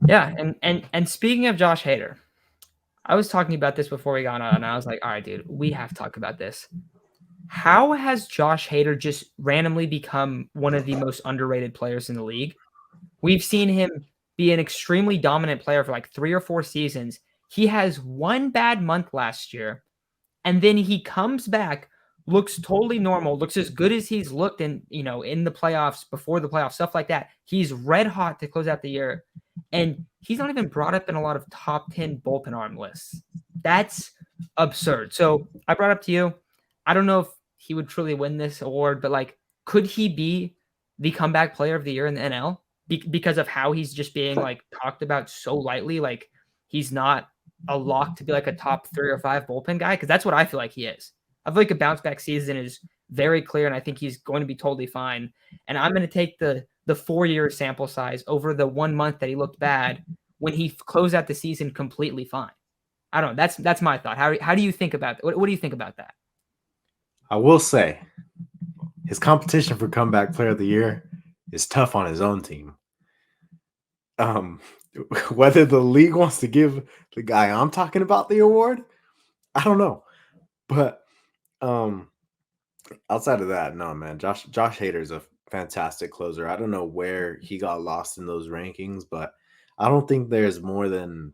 Yeah, and speaking of Josh Hader, I was talking about this before we got on, and I was like, all right, dude, we have to talk about this. How has Josh Hader just randomly become one of the most underrated players in the league? We've seen him be an extremely dominant player for like 3 or 4 seasons. He has one bad month last year, and then he comes back, looks totally normal, looks as good as he's looked in the playoffs, before the playoffs, stuff like that. He's red hot to close out the year, and he's not even brought up in a lot of top 10 bullpen arm lists. That's absurd. So I brought up to you, I don't know if he would truly win this award, but like, could he be the comeback player of the year in the NL because of how he's just being like talked about so lightly? Like, he's not a lock to be like a top 3 or 5 bullpen guy, because that's what I feel like he is. I feel like a bounce back season is very clear, and I think he's going to be totally fine. And I'm going to take the 4-year sample size over the 1 month that he looked bad when he closed out the season completely fine. I don't know. That's my thought. How do you think about that? What do you think about that? I will say his competition for comeback player of the year is tough on his own team. Um, whether the league wants to give the guy I'm talking about the award, I don't know. But outside of that, no, man. Josh Hader is a fantastic closer. I don't know where he got lost in those rankings, but I don't think there's more than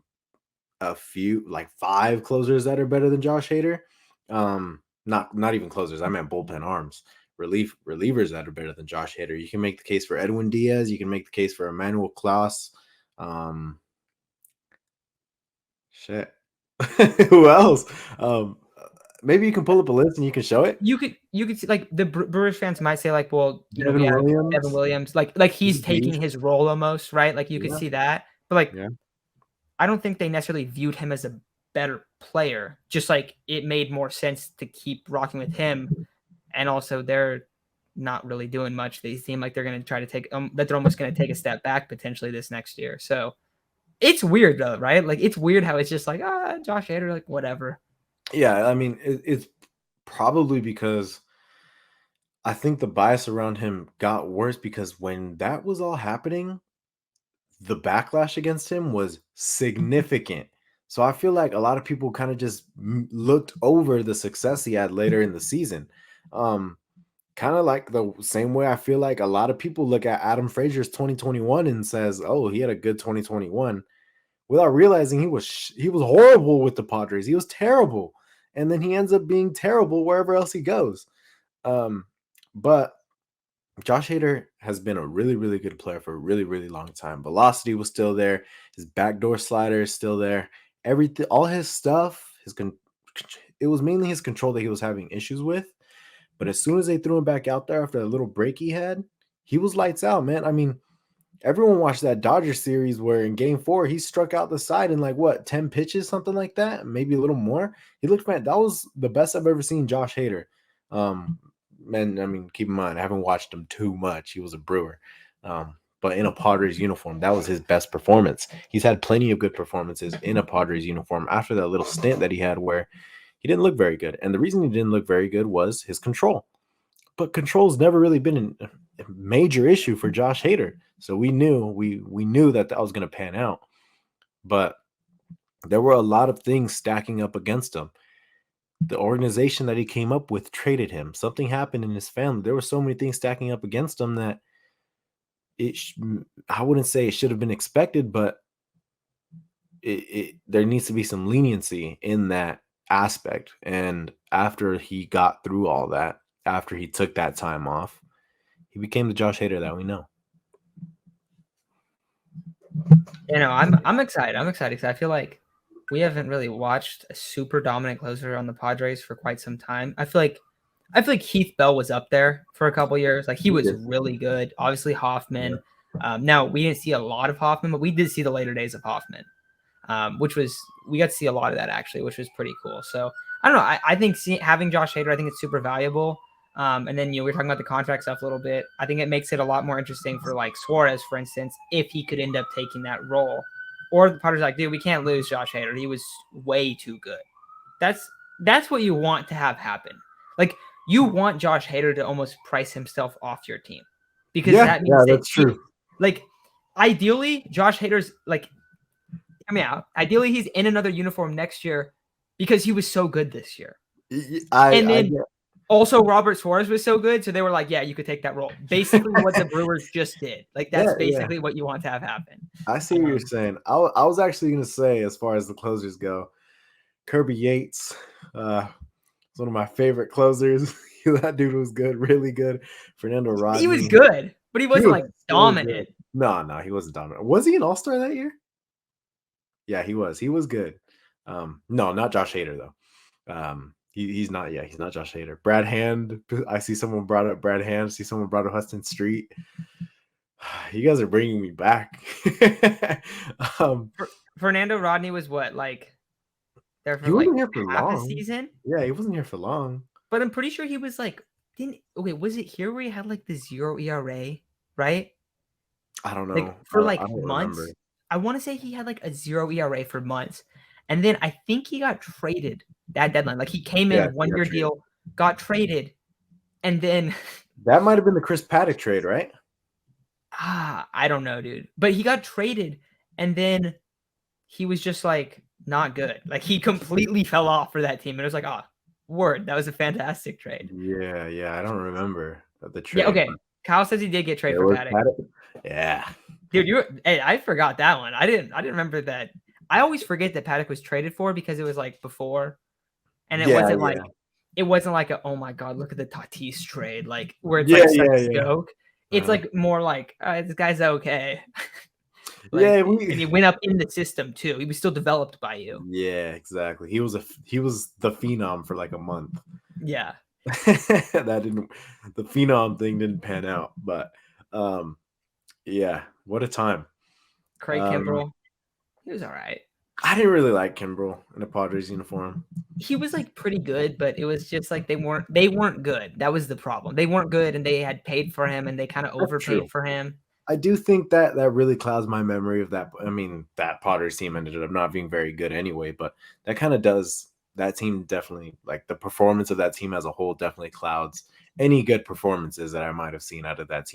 a few, like 5 closers that are better than Josh Hader. Not even closers. I meant bullpen arms, relievers that are better than Josh Hader. You can make the case for Edwin Diaz. You can make the case for Emmanuel Klaus. Shit. Who else? Maybe you can pull up a list and you can show it. You could see, like, the Brewers fans might say, like, well, we Devin have Williams. Devin Williams, like he's taking his role almost, right? Like, you could see that, but like, Yeah. I don't think they necessarily viewed him as a better player. Just like it made more sense to keep rocking with him, and also they're not really doing much. They seem like they're going to try to take that they're almost going to take a step back potentially this next year. So it's weird though, right? Like, it's weird how it's just like, Josh Hader, like, whatever. Yeah, I mean, it's probably because I think the bias around him got worse because when that was all happening, the backlash against him was significant. So I feel like a lot of people kind of just looked over the success he had later in the season. Kind of like the same way I feel like a lot of people look at Adam Frazier's 2021 and says, "Oh, he had a good 2021," without realizing he was horrible with the Padres. He was terrible, and then he ends up being terrible wherever else he goes. But Josh Hader has been a really, really good player for a really, really long time. Velocity was still there. His backdoor slider is still there. Everything, all his stuff, it was mainly his control that he was having issues with. But as soon as they threw him back out there after a little break he was lights out, man. I mean, everyone watched that Dodgers series where in Game 4 he struck out the side in like what 10 pitches, something like that, maybe a little more. He looked man. That was the best I've ever seen Josh Hader. And I mean, keep in mind, I haven't watched him too much. He was a Brewer. But in a Padres uniform, that was his best performance. He's had plenty of good performances in a Padres uniform after that little stint that he had where he didn't look very good. And the reason he didn't look very good was his control. But control's never really been a major issue for Josh Hader. So we knew that was going to pan out. But there were a lot of things stacking up against him. The organization that he came up with traded him. Something happened in his family. There were so many things stacking up against him that I wouldn't say it should have been expected, but there needs to be some leniency in that aspect. And after he got through all that, after he took that time off, he became the Josh Hader that we know. I'm excited. I'm excited because I feel like we haven't really watched a super dominant closer on the Padres for quite some time. I feel like Heath Bell was up there for a couple years. Like, he was really good. Obviously Hoffman. Now we didn't see a lot of Hoffman, but we did see the later days of Hoffman, we got to see a lot of that actually, which was pretty cool. So I don't know. I think having Josh Hader, I think it's super valuable. And then we're talking about the contract stuff a little bit. I think it makes it a lot more interesting for like Suarez, for instance, if he could end up taking that role. Or the Padres like, dude, we can't lose Josh Hader. He was way too good. That's what you want to have happen. Like, you want Josh Hader to almost price himself off your team, because that means that's true. Like, ideally, Josh Hader's like coming out. Ideally, he's in another uniform next year because he was so good this year. And I then get also Robert Suarez was so good, so they were like, "Yeah, you could take that role." Basically, what the Brewers just did. Like that's yeah, yeah. basically what you want to have happen. I see what you're Um, saying. I was actually gonna say, as far as the closers go, Kirby Yates, is one of my favorite closers. That dude was good, really good. Fernando he was Rodney, good, but he he wasn't was like so good. dominant. No, no, he wasn't dominant. Was he an All-Star that year? Yeah, he was. He was good. No, not Josh Hader though. He's not. Yeah, he's not Josh Hader. Brad Hand. I see someone brought up Brad Hand. I see someone brought up Huston Street. You guys are bringing me back. um, Fernando Rodney was what, like there for he like wasn't here for half a long. season, Yeah, he wasn't here for long. but I'm pretty sure he was like didn't okay, was it here where he had like the 0 ERA, right? I don't Like know. for I like don't remember. months. I want to say he had like a 0 ERA for months. And then I think he got traded that deadline. Like he came Yeah, in he one got year traded. deal, got traded, and then That might have been the Chris Paddock trade, right? I don't know, dude. But he got traded and then he was just like not good. Like he completely fell off for that team. And it was like, oh, word, that was a fantastic trade. Yeah, yeah. I don't remember the Yeah, trade, but okay. Kyle says he did get traded it for was Paddock. Paddock. Yeah. Dude, hey, I forgot that one. I didn't remember that. I always forget that Paddock was traded for because it was like before. And Yeah, yeah. it wasn't like a oh my god, look at the Tatis trade, like where it's Yeah, like such yeah, a yeah. joke. It's like more like this guy's okay. Like Yeah, and we he went up in the system too. He was still developed by you. yeah, exactly. He was the phenom for like a month. Yeah. That didn't the phenom thing didn't pan out, but um yeah, what a time. Craig Um Kimbrell. He was all right. I didn't really like Kimbrel in a Padres uniform. He was like pretty good, but it was just like they weren't good. That was the problem. They weren't good and they had paid for him and they kind of That's true. overpaid for him. I do think that that really clouds my memory of that. I mean, that Padres team ended up not being very good anyway, but that kind of does that team definitely like the performance of that team as a whole definitely clouds any good performances that I might have seen out of that team.